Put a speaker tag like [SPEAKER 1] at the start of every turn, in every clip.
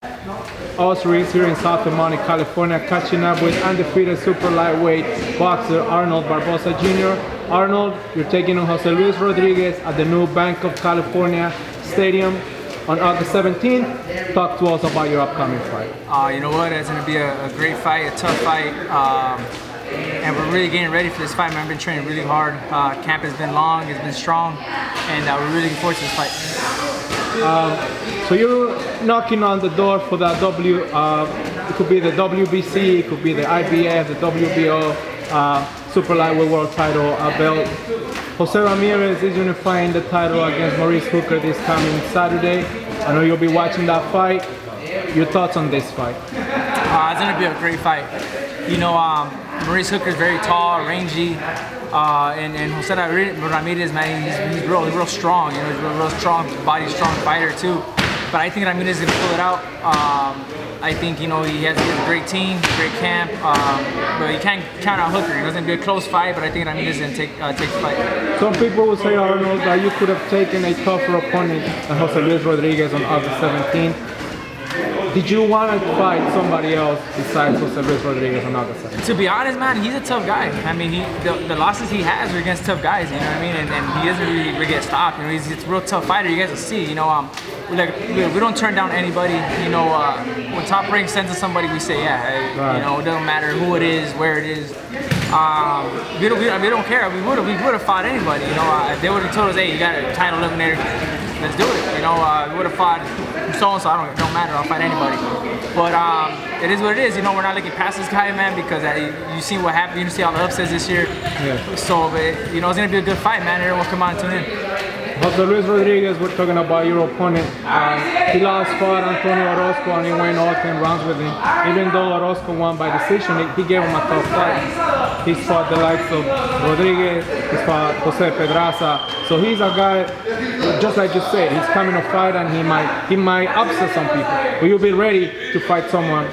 [SPEAKER 1] Us Reeds here in South Monte, California, catching up with undefeated super lightweight boxer Arnold Barboza Jr. Arnold, you're taking on Jose Luis Rodriguez at the new Bank of California Stadium on August 17th. Talk to us about your upcoming fight.
[SPEAKER 2] You know what? It's going to be a great fight, a tough fight. And we're really getting ready for this fight, man. I've been training really hard. Camp has been long, it's been strong, and we're really looking forward to this fight.
[SPEAKER 1] So you're knocking on the door for the it could be the WBC, it could be the IBF, the WBO, Super Lightweight World Title belt. Jose Ramirez is unifying the title against Maurice Hooker this coming Saturday. I know you'll be watching that fight. Your thoughts on this fight?
[SPEAKER 2] It's going to be a great fight. You know, Maurice Hooker is very tall, rangy, and Jose Ramirez, man, he's real strong. You know, he's real strong, body strong fighter too. But I think Ramirez is going to pull it out. I think, you know, he has a great team, great camp, but you can't count out Hooker. It's going to be a close fight, but I think Ramirez is going to take the fight.
[SPEAKER 1] Some people will say, Arnold, that you could have taken a tougher opponent than Jose Luis Rodriguez on August 17th. Did you want to fight somebody else besides Jose Luis Rodriguez on August 17th?
[SPEAKER 2] To be honest, man, he's a tough guy. I mean, the losses he has are against tough guys, you know what I mean? And he doesn't really get stopped. You know, he's a real tough fighter. You guys will see, you know, we don't turn down anybody. You know, when Top Rank sends us somebody, we say, yeah, right. You know, it doesn't matter who it is, where it is. We don't care. We would have fought anybody. You know, if they would have told us, hey, you got a title eliminator, let's do it. You know, we would have fought so-and-so. It don't matter. I'll fight anybody. But it is what it is. You know, we're not looking past this guy, man, because you see what happened. You see all the upsets this year. Yeah. So, you know, it's gonna be a good fight, man. Everyone come on and tune in.
[SPEAKER 1] Jose Luis Rodriguez, we're talking about your opponent. He last fought Antonio Orozco and he went all 10 rounds with him. Even though Orozco won by decision, he gave him a tough fight. He's fought the likes of Rodriguez, he's fought Jose Pedraza. So he's a guy, just like you said, he's coming to fight and he might upset some people. Will you be ready to fight someone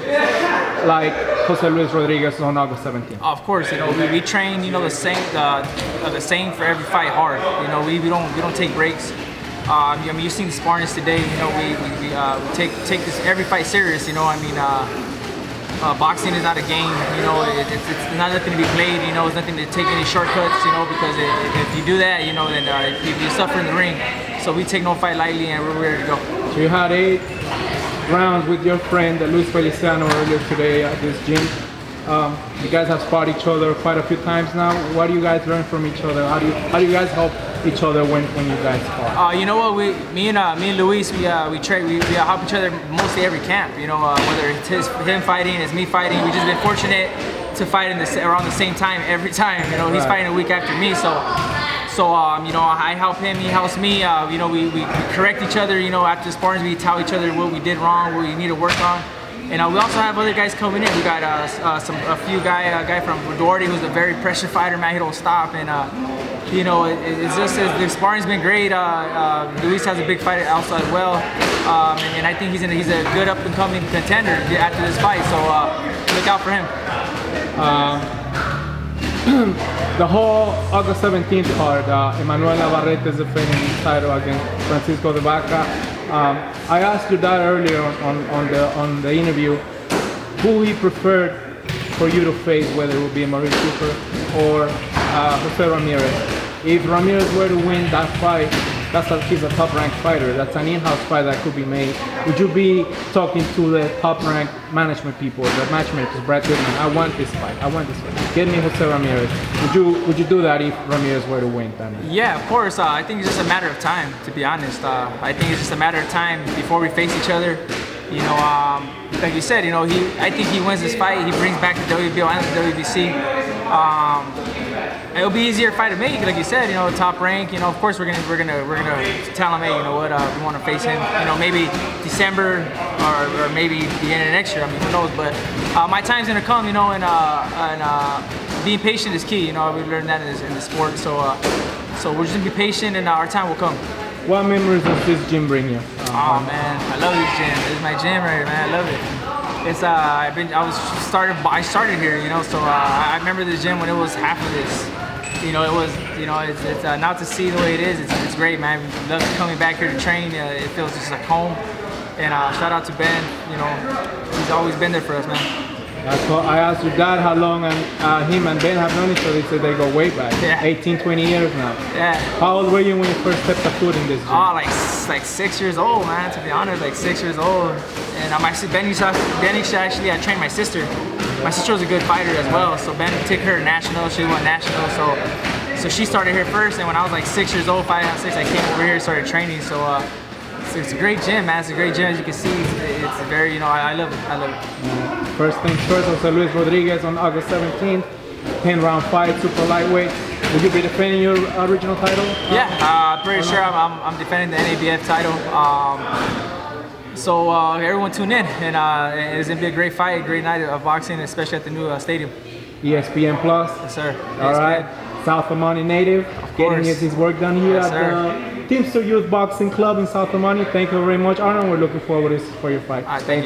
[SPEAKER 1] like Jose Luis Rodriguez on August 17th?
[SPEAKER 2] Of course, you know, we train, you know, the same for every fight hard. You know, we don't take breaks. I mean, you've seen the sparring today. You know, we take this every fight serious. You know, I mean, boxing is not a game. You know, it's not nothing to be played. You know, it's nothing to take any shortcuts. You know, because if you do that, you know, then you suffer in the ring. So we take no fight lightly, and we're ready to go.
[SPEAKER 1] So you had 8 rounds with your friend Luis Feliciano earlier today at this gym. You guys have sparred each other quite a few times now. What do you guys learn from each other? How do you guys help each other when you guys spar?
[SPEAKER 2] You know what? Me and Luis, we help each other mostly every camp. You know, whether it's him fighting, it's me fighting. We've just been fortunate to fight around the same time every time. You know, he's fighting a week after me, so you know, I help him, he helps me. You know, we correct each other. You know, after sparring, we tell each other what we did wrong, what we need to work on. And we also have other guys coming in. We got a guy from Duarte who's a very pressure fighter, man. He don't stop, and you know, it's just the sparring's been great. Luis has a big fight outside as well, and I think he's a good up and coming contender after this fight. So look out for him.
[SPEAKER 1] The whole August 17th card, Emmanuel Navarrete is defending his title against Francisco de Vaca. I asked you that earlier on the interview, who he preferred for you to face, whether it would be Maurice Hooker or Jose Ramirez. If Ramirez were to win that fight, he's a top-ranked fighter. That's an in-house fight that could be made. Would you be talking to the top-ranked management people, the matchmakers, Brad Goodman? I want this fight. Get me Jose Ramirez. Would you do that if Ramirez were to win that night?
[SPEAKER 2] Yeah, of course. I think it's just a matter of time, to be honest. I think it's just a matter of time before we face each other. You know, like you said, you know, I think he wins this fight. He brings back the WBO and the WBC. It'll be easier fight to make, like you said. You know, top rank. You know, of course we're gonna tell him, hey, you know what, we want to face him. You know, maybe December or maybe the end of next year. I mean, who knows? But my time's gonna come. You know, and being patient is key. You know, we learned that in the sport. So we're just gonna be patient, and our time will come.
[SPEAKER 1] What memories does this gym bring you?
[SPEAKER 2] Oh man, I love this gym. This is my gym right here, man. I love it. It's I started here, you know. So I remember this gym when it was half of this. You know, it's now to see the way it is, it's great, man. I love coming back here to train. It feels just like home. And shout out to Ben. You know, he's always been there for us, man.
[SPEAKER 1] I asked your dad how long him and Ben have known each other. He said they go way back.
[SPEAKER 2] Yeah.
[SPEAKER 1] 18, 20 years now.
[SPEAKER 2] Yeah.
[SPEAKER 1] How old were you when you first stepped a foot in this gym?
[SPEAKER 2] Oh, like 6 years old, man. To be honest, like 6 years old. And Ben used to actually train my sister. My sister was a good fighter as well. So Ben took her national. She won national. So she started here first. And when I was like 6 years old, 5 and 6, I came over here and started training. So it's a great gym, man. It's a great gym, as you can see. It's very, you know, I love it. I love it.
[SPEAKER 1] First things first, Jose Luis Rodriguez on August 17th, 10-round fight, super lightweight. Will you be defending your original title?
[SPEAKER 2] Yeah, pretty sure I'm defending the NABF title. So everyone tune in, and it's gonna be a great fight, a great night of boxing, especially at the new stadium.
[SPEAKER 1] ESPN Plus.
[SPEAKER 2] Yes, sir.
[SPEAKER 1] All right. South Amani native, getting his work done here at the Teamster Youth Boxing Club in South Amani. Thank you very much, Arnold. We're looking forward to for your fight.
[SPEAKER 2] Thank you.